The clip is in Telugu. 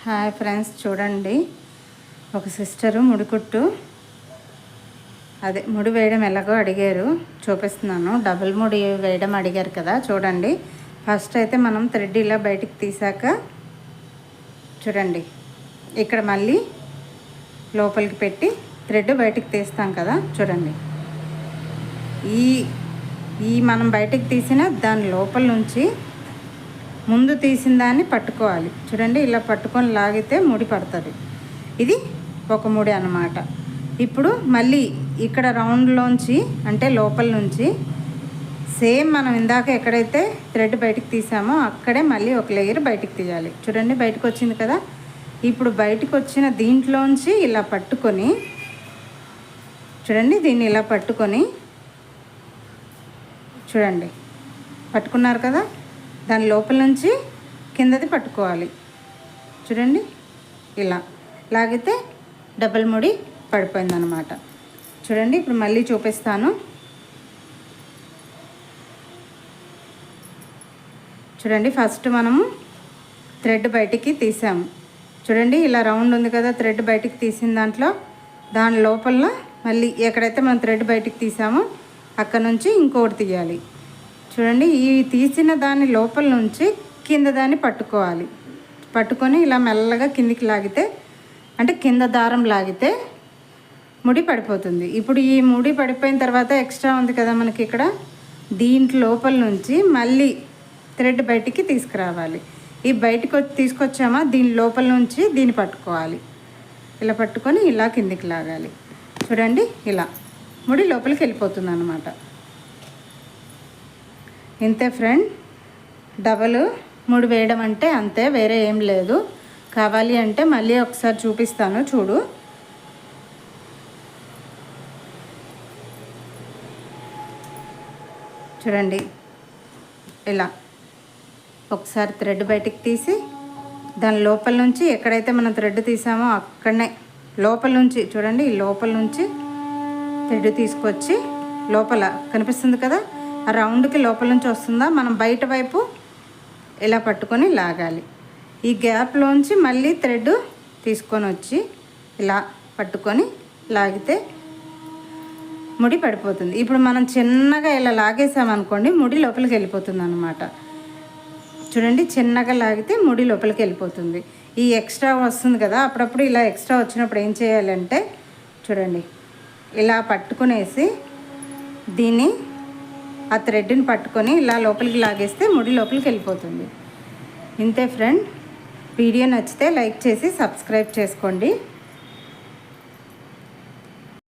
హాయ్ ఫ్రెండ్స్, చూడండి ఒక సిస్టరు ముడి వేయడం ఎలాగో అడిగారు, చూపిస్తున్నాను. డబుల్ ముడి వేయడం అడిగారు కదా, చూడండి. ఫస్ట్ అయితే మనం థ్రెడ్ ఇలా బయటికి తీసాక చూడండి, ఇక్కడ మళ్ళీ లోపలికి పెట్టి థ్రెడ్ బయటికి తీస్తాం కదా, చూడండి. ఈ మనం బయటికి తీసిన దాని లోపల నుంచి ముందు తీసిన దాన్ని పట్టుకోవాలి. చూడండి, ఇలా పట్టుకొని లాగితే ముడి పడుతుంది. ఇది ఒక ముడి అన్నమాట. ఇప్పుడు మళ్ళీ ఇక్కడ రౌండ్లోంచి, అంటే లోపల నుంచి సేమ్ మనం ఇందాక ఎక్కడైతే థ్రెడ్ బయటికి తీసామో అక్కడే మళ్ళీ ఒక లేయర్ బయటికి తీయాలి. చూడండి, బయటకు వచ్చింది కదా. ఇప్పుడు బయటకు వచ్చిన దీంట్లోంచి ఇలా పట్టుకొని, చూడండి, దీన్ని ఇలా పట్టుకొని, చూడండి, పట్టుకున్నారు కదా, దాని లోపల నుంచి కిందది పట్టుకోవాలి. చూడండి, ఇలా లాగితే డబల్ ముడి పడిపోయిందనమాట. చూడండి, ఇప్పుడు మళ్ళీ చూపిస్తాను. చూడండి, ఫస్ట్ మనము థ్రెడ్ బయటికి తీసాము. చూడండి, ఇలా రౌండ్ ఉంది కదా, థ్రెడ్ బయటికి తీసిన దాని లోపల మళ్ళీ ఎక్కడైతే మనం థ్రెడ్ బయటికి తీసామో అక్కడ నుంచి ఇంకోటి తీయాలి. చూడండి, ఈ తీసిన దాని లోపల నుంచి కింద దాన్ని పట్టుకోవాలి. పట్టుకొని ఇలా మెల్లగా కిందికి లాగితే, అంటే కింద దారం లాగితే ముడి పడిపోతుంది. ఇప్పుడు ఈ ముడి పడిపోయిన తర్వాత ఎక్స్ట్రా ఉంది కదా మనకి ఇక్కడ, దీంట్లో లోపల నుంచి మళ్ళీ థ్రెడ్ బయటికి తీసుకురావాలి. ఈ బయటికి తీసుకొచ్చామా, దీని లోపల నుంచి దీన్ని పట్టుకోవాలి. ఇలా పట్టుకొని ఇలా కిందికి లాగాలి. చూడండి, ఇలా ముడి లోపలికి వెళ్ళిపోతుంది అన్నమాట. ఇంతే ఫ్రెండ్, డబల్ ముడి వేయడం అంటే అంతే, వేరే ఏం లేదు. కావాలి అంటే మళ్ళీ ఒకసారి చూపిస్తాను, చూడు. చూడండి, ఇలా ఒకసారి థ్రెడ్ బయటికి తీసి దాని లోపల నుంచి ఎక్కడైతే మనం థ్రెడ్ తీసామో అక్కడనే లోపల నుంచి, చూడండి, ఈ లోపల నుంచి థ్రెడ్ తీసుకొచ్చి లోపల కనిపిస్తుంది కదా, ఆ రౌండ్కి లోపల నుంచి వస్తుందా, మనం బయట వైపు ఇలా పట్టుకొని లాగాలి. ఈ గ్యాప్లోంచి మళ్ళీ థ్రెడ్ తీసుకొని వచ్చి ఇలా పట్టుకొని లాగితే ముడి పడిపోతుంది. ఇప్పుడు మనం చిన్నగా ఇలా లాగేసామనుకోండి, ముడి లోపలికి వెళ్ళిపోతుంది అన్నమాట. చూడండి, చిన్నగా లాగితే ముడి లోపలికి వెళ్ళిపోతుంది. ఈ ఎక్స్ట్రా వస్తుంది కదా, అప్పుడప్పుడు ఇలా ఎక్స్ట్రా వచ్చినప్పుడు ఏం చేయాలంటే, చూడండి, ఇలా పట్టుకునేసి దీన్ని ఆ థ్రెడ్ని పట్టుకొని ఇలా లోపలికి లాగేస్తే ముడి లోపలికి వెళ్ళిపోతుంది. ఇంతే ఫ్రెండ్, వీడియో నచ్చితే లైక్ చేసి సబ్స్క్రైబ్ చేసుకోండి.